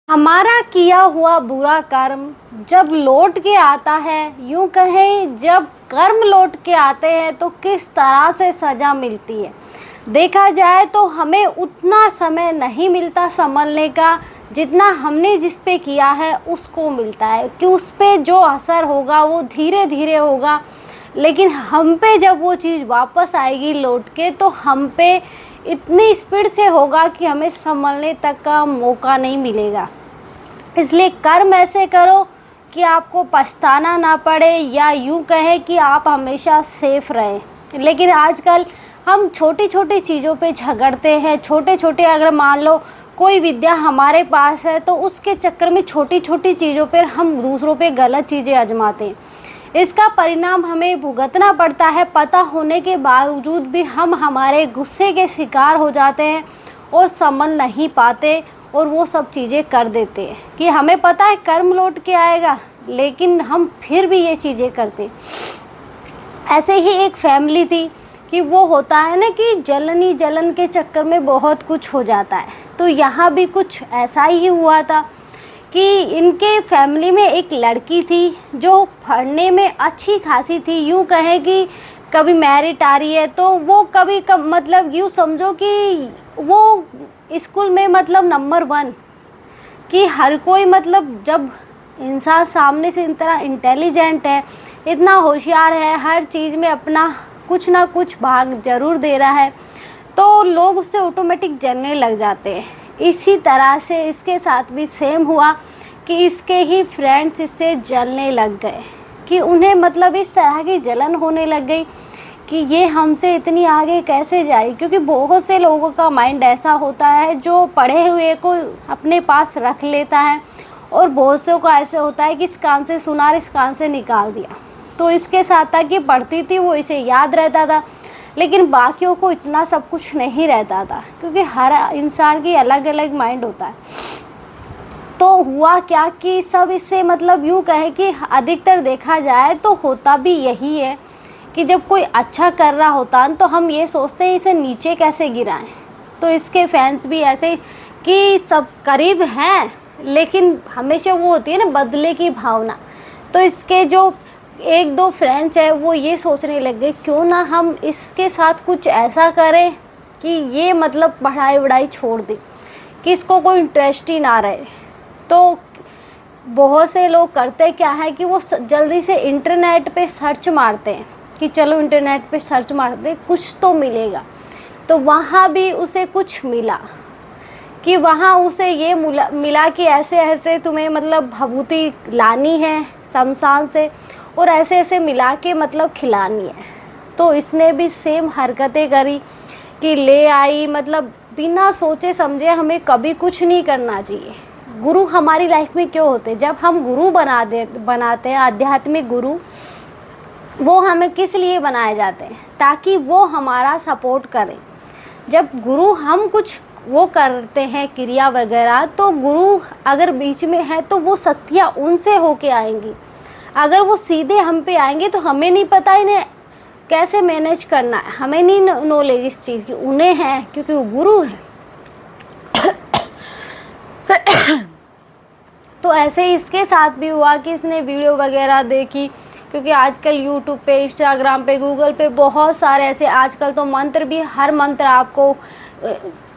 हमारा किया हुआ बुरा कर्म जब लौट के आता है, यूं कहें जब कर्म लौट के आते हैं तो किस तरह से सज़ा मिलती है। देखा जाए तो हमें उतना समय नहीं मिलता संभलने का जितना हमने जिस पे किया है उसको मिलता है, कि उस पे जो असर होगा वो धीरे धीरे होगा, लेकिन हम पे जब वो चीज़ वापस आएगी लौट के तो हम पे इतनी स्पीड से होगा कि हमें संभलने तक का मौका नहीं मिलेगा। इसलिए कर्म ऐसे करो कि आपको पछताना ना पड़े, या यूं कहें कि आप हमेशा सेफ रहें। लेकिन आजकल हम छोटी छोटी चीज़ों पे झगड़ते हैं। छोटे छोटे, अगर मान लो कोई विद्या हमारे पास है तो उसके चक्कर में छोटी छोटी चीज़ों पर हम दूसरों पे गलत चीज़ें आजमाते हैं। इसका परिणाम हमें भुगतना पड़ता है। पता होने के बावजूद भी हम हमारे गुस्से के शिकार हो जाते हैं और संभल नहीं पाते और वो सब चीज़ें कर देते हैं कि हमें पता है कर्म लौट के आएगा, लेकिन हम फिर भी ये चीज़ें करते। ऐसे ही एक फैमिली थी कि वो होता है ना कि जलन ही जलन के चक्कर में बहुत कुछ हो जाता है। तो यहाँ भी कुछ ऐसा ही हुआ था कि इनके फैमिली में एक लड़की थी जो पढ़ने में अच्छी खासी थी। यूँ कहें कि कभी मेरिट आ रही है तो वो कभी मतलब यूँ समझो कि वो स्कूल में मतलब नंबर 1, कि हर कोई मतलब जब इंसान सामने से इतना इंटेलिजेंट है, इतना होशियार है, हर चीज़ में अपना कुछ ना कुछ भाग जरूर दे रहा है, तो लोग उससे ऑटोमेटिक जलने लग जाते हैं। इसी तरह से इसके साथ भी सेम हुआ कि इसके ही फ्रेंड्स इससे जलने लग गए, कि उन्हें मतलब इस तरह की जलन होने लग गई कि ये हमसे इतनी आगे कैसे जाए। क्योंकि बहुत से लोगों का माइंड ऐसा होता है जो पढ़े हुए को अपने पास रख लेता है, और बहुत से को ऐसे होता है कि इस कान से सुना और इस कान से निकाल दिया। तो इसके साथ था कि पढ़ती थी वो इसे याद रहता था, लेकिन बाकियों को इतना सब कुछ नहीं रहता था, क्योंकि हर इंसान की अलग अलग माइंड होता है। तो हुआ क्या कि सब इससे मतलब यूँ कहें कि अधिकतर देखा जाए तो होता भी यही है कि जब कोई अच्छा कर रहा होता है तो हम ये सोचते हैं इसे नीचे कैसे गिराएं। तो इसके फैंस भी ऐसे कि सब करीब हैं, लेकिन हमेशा वो होती है ना बदले की भावना। तो इसके जो 1-2 फ्रेंड्स हैं वो ये सोचने लग गए क्यों ना हम इसके साथ कुछ ऐसा करें कि ये मतलब पढ़ाई वढ़ाई छोड़ दे, कि इसको कोई इंटरेस्ट ही ना रहे। तो बहुत से लोग करते क्या है कि वो जल्दी से इंटरनेट पे सर्च मारते हैं कि चलो इंटरनेट पे सर्च मारते कुछ तो मिलेगा। तो वहाँ भी उसे कुछ मिला, कि वहाँ उसे ये मिला कि ऐसे ऐसे तुम्हें मतलब भभूति लानी है शमशान से, और ऐसे ऐसे मिला के मतलब खिलानी है। तो इसने भी सेम हरकतें करी कि ले आई, मतलब बिना सोचे समझे। हमें कभी कुछ नहीं करना चाहिए। गुरु हमारी लाइफ में क्यों होते हैं? जब हम गुरु बनाते हैं, आध्यात्मिक गुरु, वो हमें किस लिए बनाए जाते हैं? ताकि वो हमारा सपोर्ट करें। जब गुरु हम कुछ वो करते हैं क्रिया वगैरह, तो गुरु अगर बीच में है तो वो शक्तियाँ उनसे होके आएंगी। अगर वो सीधे हम पे आएंगे तो हमें नहीं पता इन्हें कैसे मैनेज करना है, हमें नहीं नॉलेज इस चीज़ की, उन्हें है क्योंकि वो गुरु है। तो ऐसे इसके साथ भी हुआ कि इसने वीडियो वगैरह देखी, क्योंकि आजकल यूट्यूब पे, इंस्टाग्राम पे, गूगल पे बहुत सारे ऐसे, आजकल तो मंत्र भी, हर मंत्र आपको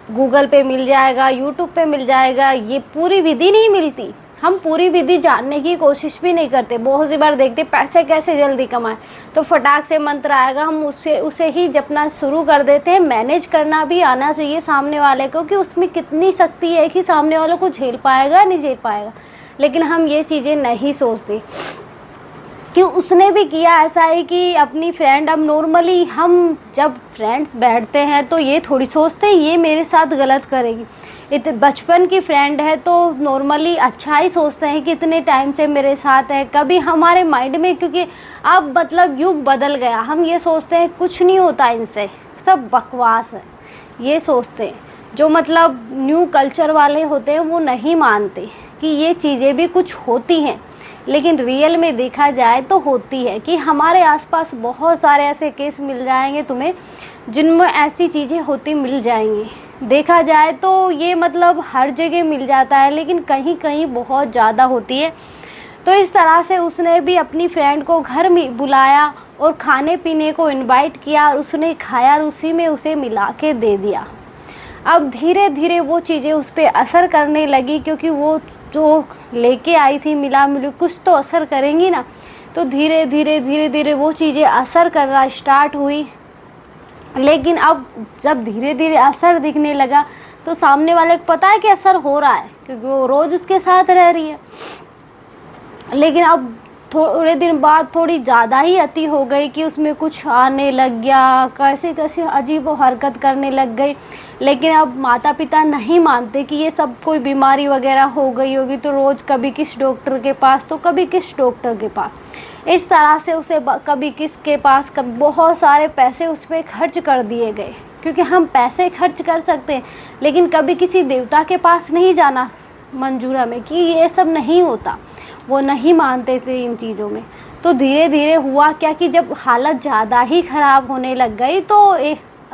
गूगल पे मिल जाएगा, यूट्यूब पे मिल जाएगा। ये पूरी विधि नहीं मिलती, हम पूरी विधि जानने की कोशिश भी नहीं करते। बहुत सी बार देखते पैसे कैसे जल्दी कमाएं, तो फटाक से मंत्र आएगा, हम उसे ही जपना शुरू कर देते हैं। मैनेज करना भी आना चाहिए सामने वाले को कि उसमें कितनी शक्ति है कि सामने वालों को झेल पाएगा नहीं झेल पाएगा, लेकिन हम ये चीज़ें नहीं सोचते। कि उसने भी किया ऐसा है कि अपनी फ्रेंड, अब नॉर्मली हम जब फ्रेंड्स बैठते हैं तो ये थोड़ी सोचते हैं ये मेरे साथ गलत करेगी। बचपन की फ्रेंड है तो नॉर्मली अच्छा ही सोचते हैं कि इतने टाइम से मेरे साथ है। कभी हमारे माइंड में, क्योंकि अब मतलब युग बदल गया, हम ये सोचते हैं कुछ नहीं होता इनसे, सब बकवास है, ये सोचते हैं। जो मतलब न्यू कल्चर वाले होते हैं वो नहीं मानते कि ये चीज़ें भी कुछ होती हैं, लेकिन रियल में देखा जाए तो होती है। कि हमारे आसपास बहुत सारे ऐसे केस मिल जाएंगे तुम्हें जिनमें ऐसी चीज़ें होती मिल जाएंगी। देखा जाए तो ये मतलब हर जगह मिल जाता है, लेकिन कहीं कहीं बहुत ज़्यादा होती है। तो इस तरह से उसने भी अपनी फ्रेंड को घर में बुलाया और खाने पीने को इनवाइट किया और उसने खाया और उसी में उसे मिला के दे दिया। अब धीरे धीरे वो चीज़ें उस पर असर करने लगी, क्योंकि वो जो लेके आई थी मिला मिलू कुछ तो असर करेंगी ना। तो धीरे धीरे वो चीज़ें असर करना स्टार्ट हुई। लेकिन अब जब धीरे धीरे असर दिखने लगा तो सामने वाले को पता है कि असर हो रहा है, क्योंकि वो रोज़ उसके साथ रह रही है। लेकिन अब थोड़े दिन बाद थोड़ी ज़्यादा ही अति हो गई कि उसमें कुछ आने लग गया, कैसे कैसे अजीब हरकत करने लग गई। लेकिन अब माता पिता नहीं मानते कि ये सब कोई बीमारी वगैरह हो गई होगी, तो रोज़ कभी किस डॉक्टर के पास तो कभी किस डॉक्टर के पास, इस तरह से उसे कभी किसके पास, कभी बहुत सारे पैसे उस पर खर्च कर दिए गए। क्योंकि हम पैसे खर्च कर सकते हैं, लेकिन कभी किसी देवता के पास नहीं जाना मंजूर हमें, कि ये सब नहीं होता। वो नहीं मानते थे इन चीज़ों में। तो धीरे धीरे हुआ क्या कि जब हालत ज़्यादा ही ख़राब होने लग गई तो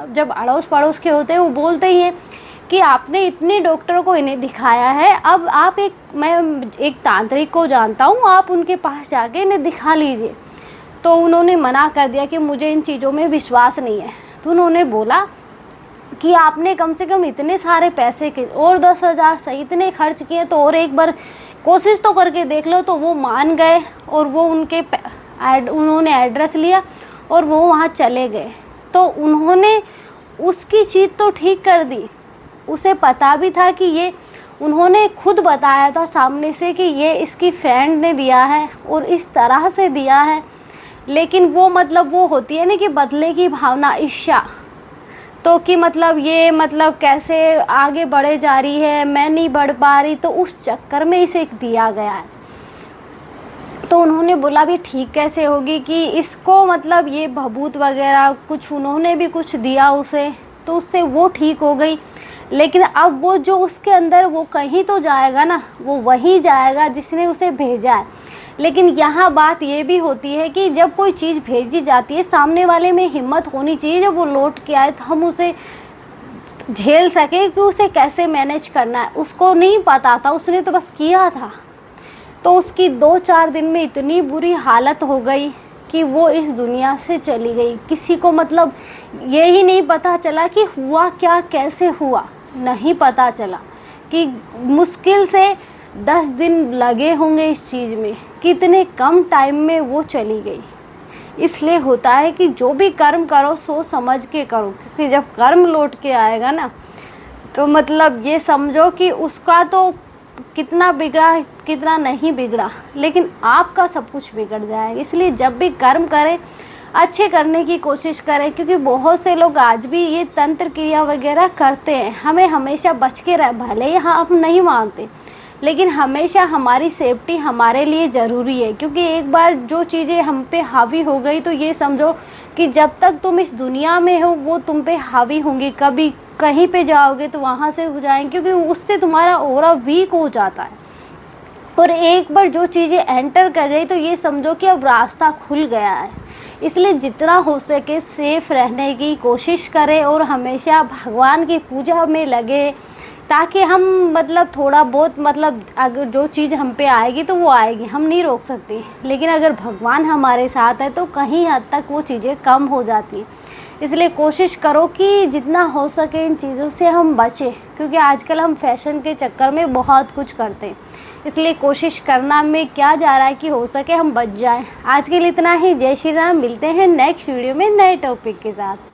जब अड़ोस पड़ोस के होते हैं वो बोलते ही हैं कि आपने इतने डॉक्टरों को इन्हें दिखाया है, अब आप मैं एक तांत्रिक को जानता हूँ, आप उनके पास जाके इन्हें दिखा लीजिए। तो उन्होंने मना कर दिया कि मुझे इन चीज़ों में विश्वास नहीं है। तो उन्होंने बोला कि आपने कम से कम इतने सारे पैसे के और 10,000 सही इतने खर्च किए, तो और एक बार कोशिश तो करके देख लो। तो वो मान गए और वो उन्होंने एड्रेस लिया और वो वहाँ चले गए। तो उन्होंने उसकी चीज़ तो ठीक कर दी, उसे पता भी था कि ये, उन्होंने खुद बताया था सामने से कि ये इसकी फ्रेंड ने दिया है और इस तरह से दिया है। लेकिन वो मतलब वो होती है ना कि बदले की भावना, ईर्ष्या, तो कि मतलब ये मतलब कैसे आगे बढ़े जा रही है, मैं नहीं बढ़ पा रही, तो उस चक्कर में इसे दिया गया है। तो उन्होंने बोला भी ठीक कैसे होगी कि इसको मतलब ये भभूत वगैरह कुछ उन्होंने भी कुछ दिया उसे, तो उससे वो ठीक हो गई। लेकिन अब वो जो उसके अंदर वो कहीं तो जाएगा ना, वो वहीं जाएगा जिसने उसे भेजा है। लेकिन यहाँ बात ये भी होती है कि जब कोई चीज़ भेजी जाती है, सामने वाले में हिम्मत होनी चाहिए जब वो लौट के आए तो हम उसे झेल सके कि उसे कैसे मैनेज करना है। उसको नहीं पता था, उसने तो बस किया था। तो उसकी 2-4 दिन में इतनी बुरी हालत हो गई कि वो इस दुनिया से चली गई। किसी को मतलब ये ही नहीं पता चला कि हुआ क्या, कैसे हुआ, नहीं पता चला। कि मुश्किल से 10 दिन लगे होंगे इस चीज़ में, कितने कम टाइम में वो चली गई। इसलिए होता है कि जो भी कर्म करो सोच समझ के करो, क्योंकि जब कर्म लौट के आएगा ना, तो मतलब ये समझो कि उसका तो कितना बिगड़ा कितना नहीं बिगड़ा, लेकिन आपका सब कुछ बिगड़ जाएगा। इसलिए जब भी कर्म करें अच्छे करने की कोशिश करें, क्योंकि बहुत से लोग आज भी ये तंत्र क्रिया वगैरह करते हैं। हमें हमेशा बच के रह, भले ही हम नहीं मानते, लेकिन हमेशा हमारी सेफ्टी हमारे लिए ज़रूरी है। क्योंकि एक बार जो चीज़ें हम पे हावी हो गई तो ये समझो कि जब तक तुम इस दुनिया में हो वो तुम पे हावी होंगी। कभी कहीं पे जाओगे तो वहाँ से हो जाएंगे, क्योंकि उससे तुम्हारा ऑरा वीक हो जाता है। और एक बार जो चीज़ें एंटर कर गई तो ये समझो कि अब रास्ता खुल गया है। इसलिए जितना हो सके सेफ़ रहने की कोशिश करें और हमेशा भगवान की पूजा में लगे, ताकि हम मतलब थोड़ा बहुत मतलब अगर जो चीज़ हम पे आएगी तो वो आएगी, हम नहीं रोक सकते। लेकिन अगर भगवान हमारे साथ है तो कहीं हद तक वो चीज़ें कम हो जाती हैं। इसलिए कोशिश करो कि जितना हो सके इन चीज़ों से हम बचें, क्योंकि आजकल हम फैशन के चक्कर में बहुत कुछ करते हैं। इसलिए कोशिश करना में क्या जा रहा है कि हो सके हम बच जाएं। आज के लिए इतना ही। जय श्री राम। मिलते हैं नेक्स्ट वीडियो में नए टॉपिक के साथ।